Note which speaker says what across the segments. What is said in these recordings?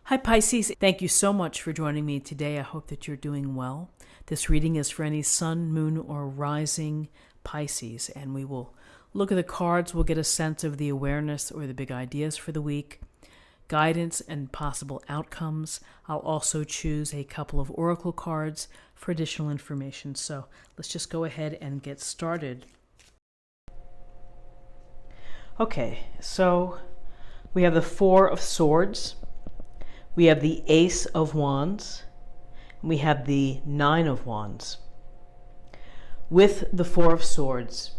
Speaker 1: Hi Pisces, thank you so much for joining me today. I hope that you're doing well. This reading is for any sun, moon, or rising Pisces, and we will look at the cards. We'll get a sense of the awareness or the big ideas for the week, guidance and possible outcomes. I'll also choose a couple of oracle cards for additional information. So let's just go ahead and get started. Okay, so we have the Four of Swords. We have the Ace of Wands, and we have the Nine of Wands. With the Four of Swords,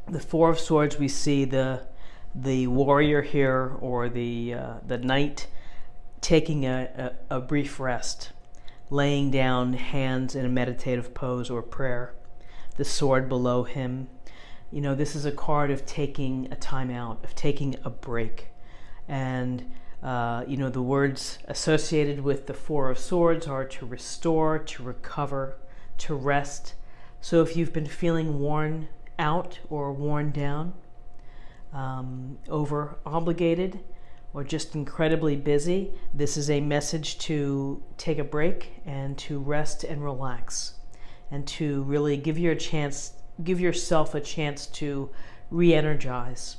Speaker 1: we see the warrior here, or the knight, taking a brief rest, laying down hands in a meditative pose or prayer, the sword below him. You know, this is a card of taking a time out, of taking a break. And the words associated with the Four of Swords are to restore, to recover, to rest. So if you've been feeling worn out or worn down, over obligated, or just incredibly busy, this is a message to take a break and to rest and relax, and to really give yourself a chance to re-energize.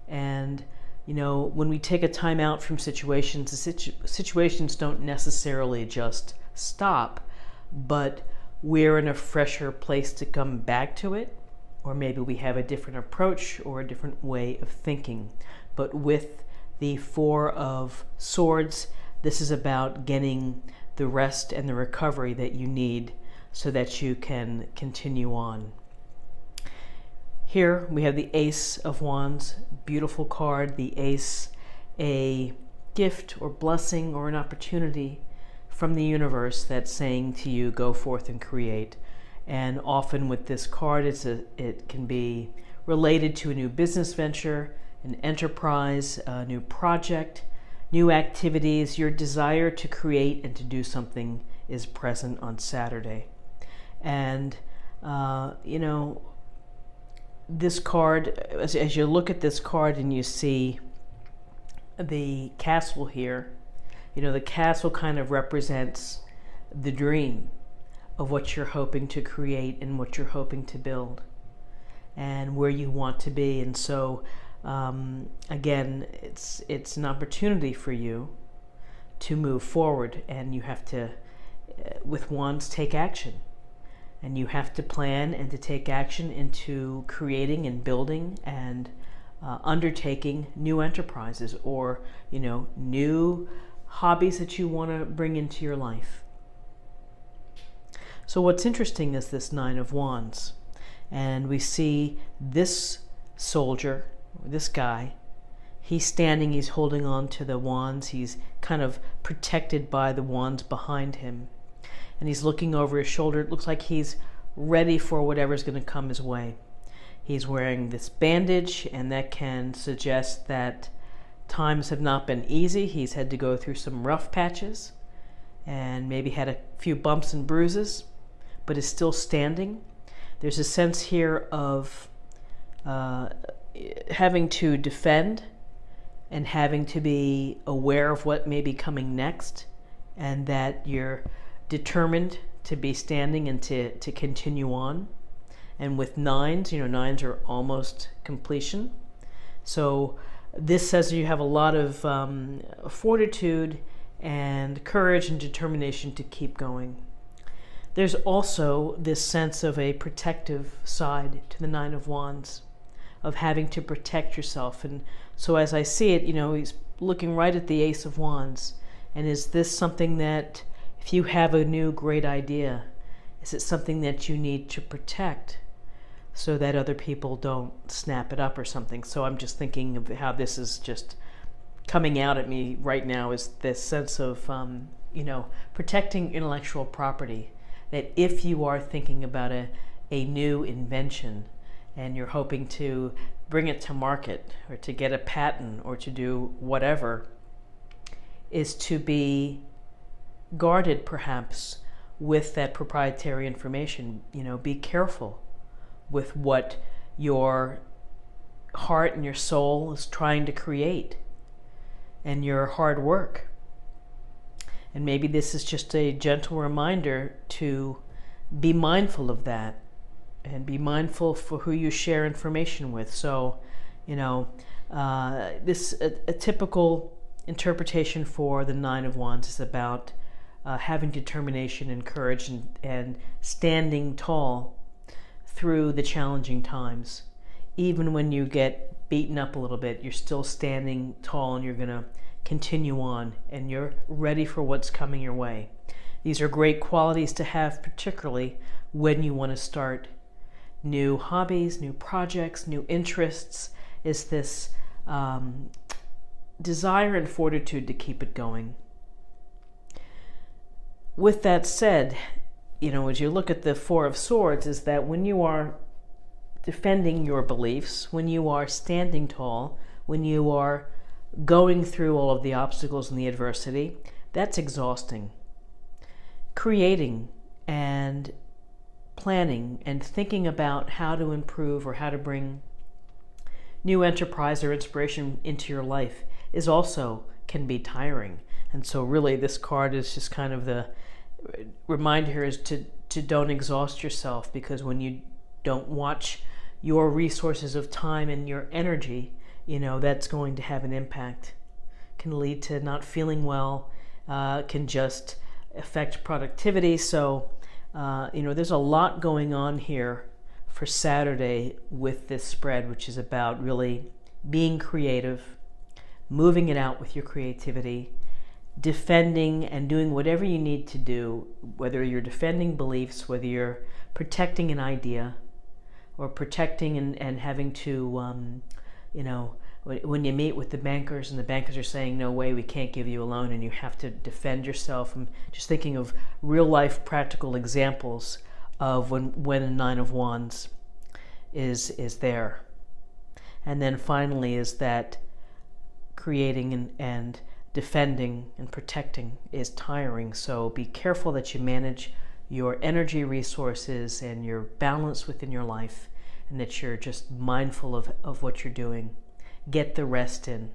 Speaker 1: And when we take a time out from situations, the situations don't necessarily just stop, but we're in a fresher place to come back to it, or maybe we have a different approach or a different way of thinking. But with the Four of Swords, this is about getting the rest and the recovery that you need so that you can continue on. Here we have the Ace of Wands, beautiful card. The Ace, a gift or blessing or an opportunity from the universe that's saying to you, go forth and create. And often with this card, it can be related to a new business venture, an enterprise, a new project, new activities. Your desire to create and to do something is present on Saturday. And, this card, as you look at this card and you see the castle here, the castle kind of represents the dream of what you're hoping to create and what you're hoping to build and where you want to be. And so again, it's an opportunity for you to move forward, and you have to, with Wands, take action. And you have to plan and to take action into creating and building and undertaking new enterprises, or new hobbies that you want to bring into your life. So what's interesting is this Nine of Wands, and we see this soldier, this guy. He's standing, he's holding on to the wands, he's kind of protected by the wands behind him. And he's looking over his shoulder. It looks like he's ready for whatever's going to come his way. He's wearing this bandage, and that can suggest that times have not been easy. He's had to go through some rough patches and maybe had a few bumps and bruises, but is still standing. There's a sense here of having to defend and having to be aware of what may be coming next, and that you're determined to be standing and to continue on. And with nines, nines are almost completion. So this says you have a lot of fortitude and courage and determination to keep going. There's also this sense of a protective side to the Nine of Wands, of having to protect yourself. And so as I see it, he's looking right at the Ace of Wands. And is this something that, if you have a new great idea, is it something that you need to protect so that other people don't snap it up or something? So I'm just thinking of how this is just coming out at me right now, is this sense of, protecting intellectual property. That if you are thinking about a new invention and you're hoping to bring it to market or to get a patent or to do whatever, is to be guarded perhaps with that proprietary information. Be careful with what your heart and your soul is trying to create, and your hard work. And maybe this is just a gentle reminder to be mindful of that and be mindful for who you share information with. So, this a typical interpretation for the Nine of Wands is about having determination and courage and standing tall through the challenging times. Even when you get beaten up a little bit, you're still standing tall and you're going to continue on and you're ready for what's coming your way. These are great qualities to have, particularly when you want to start new hobbies, new projects, new interests. Is this desire and fortitude to keep it going. With that said, as you look at the Four of Swords, is that when you are defending your beliefs, when you are standing tall, when you are going through all of the obstacles and the adversity, that's exhausting. Creating and planning and thinking about how to improve or how to bring new enterprise or inspiration into your life is also can be tiring. And so really this card is just kind of the reminder here is to don't exhaust yourself, because when you don't watch your resources of time and your energy, that's going to have an impact. Can lead to not feeling well, can just affect productivity. So, there's a lot going on here for Saturday with this spread, which is about really being creative, moving it out with your creativity, defending and doing whatever you need to do, whether you're defending beliefs, whether you're protecting an idea, or protecting and having to, when you meet with the bankers and the bankers are saying, no way, we can't give you a loan, and you have to defend yourself. I'm just thinking of real life practical examples of when a Nine of Wands is there. And then finally is that creating and defending and protecting is tiring. So be careful that you manage your energy resources and your balance within your life, and that you're just mindful of what you're doing. Get the rest in.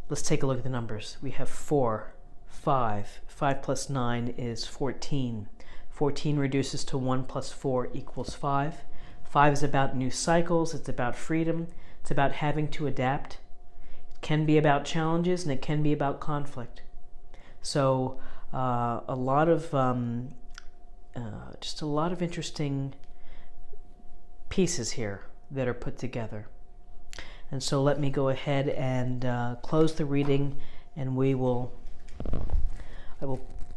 Speaker 1: Let's take a look at the numbers. We have 4, 5. 5 plus 9 is 14. 14 reduces to 1 plus 4 equals 5. 5 is about new cycles. It's about freedom. It's about having to adapt. It can be about challenges, and it can be about conflict. So a lot of interesting pieces here that are put together. And so let me go ahead and close the reading, and I will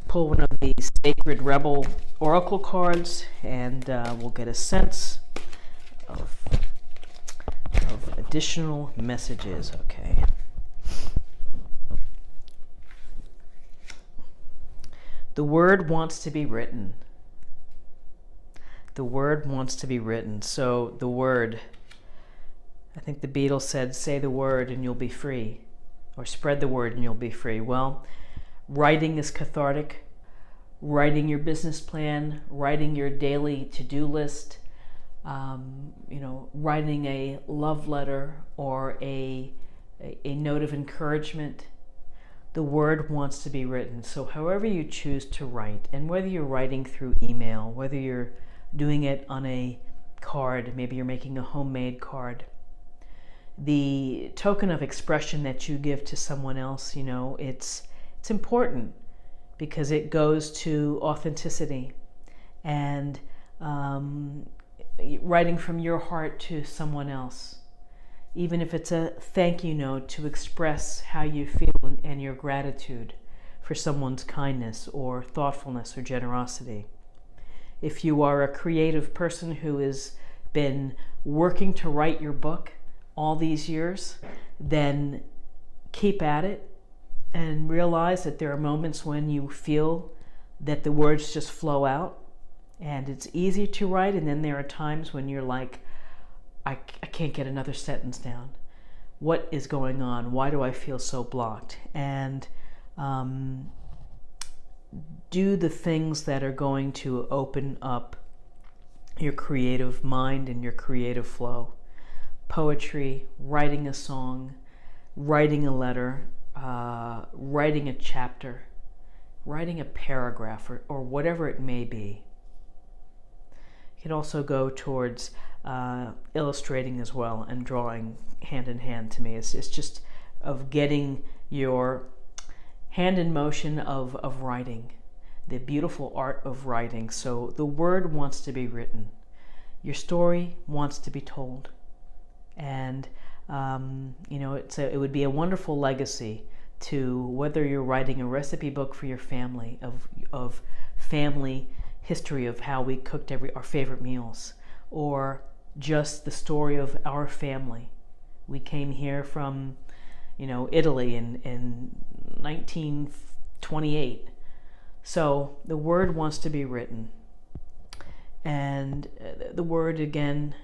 Speaker 1: pull one of the Sacred Rebel Oracle cards, and we'll get a sense of additional messages. Okay. The word wants to be written. The word wants to be written. So the word, I think the Beatles said, say the word and you'll be free, or spread the word and you'll be free. Well, writing is cathartic. Writing your business plan, writing your daily to-do list, writing a love letter or a note of encouragement. The word wants to be written. So however you choose to write, and whether you're writing through email, whether you're doing it on a card, maybe you're making a homemade card, the token of expression that you give to someone else, it's important, because it goes to authenticity and writing from your heart to someone else, even if it's a thank you note, to express how you feel and your gratitude for someone's kindness or thoughtfulness or generosity. If you are a creative person who has been working to write your book all these years, then keep at it and realize that there are moments when you feel that the words just flow out and it's easy to write, and then there are times when you're like, I can't get another sentence down. What is going on? Why do I feel so blocked? And do the things that are going to open up your creative mind and your creative flow. Poetry, writing a song, writing a letter, writing a chapter, writing a paragraph, or whatever it may be. You can also go towards illustrating as well, and drawing hand in hand. To me, it's just of getting your hand in motion of writing, the beautiful art of writing. So the word wants to be written. Your story wants to be told. And, it would be a wonderful legacy to, whether you're writing a recipe book for your family, of family history of how we cooked our favorite meals, or just the story of our family. We came here from, Italy in 1928. So the word wants to be written. And the word, again,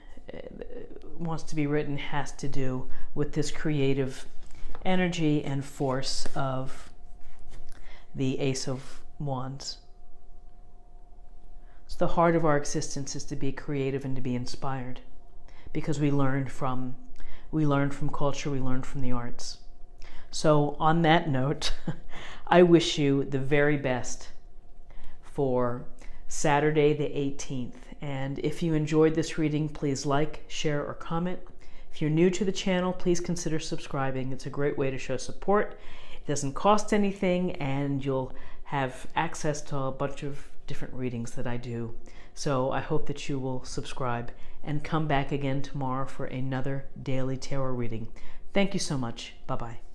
Speaker 1: wants to be written has to do with this creative energy and force of the Ace of Wands. So the heart of our existence is to be creative and to be inspired, because we learn from culture, we learn from the arts. So on that note, I wish you the very best for Saturday the 18th. And if you enjoyed this reading, please like, share, or comment. If you're new to the channel, please consider subscribing. It's a great way to show support. It doesn't cost anything, and you'll have access to a bunch of different readings that I do. So I hope that you will subscribe and come back again tomorrow for another daily tarot reading. Thank you so much. Bye-bye.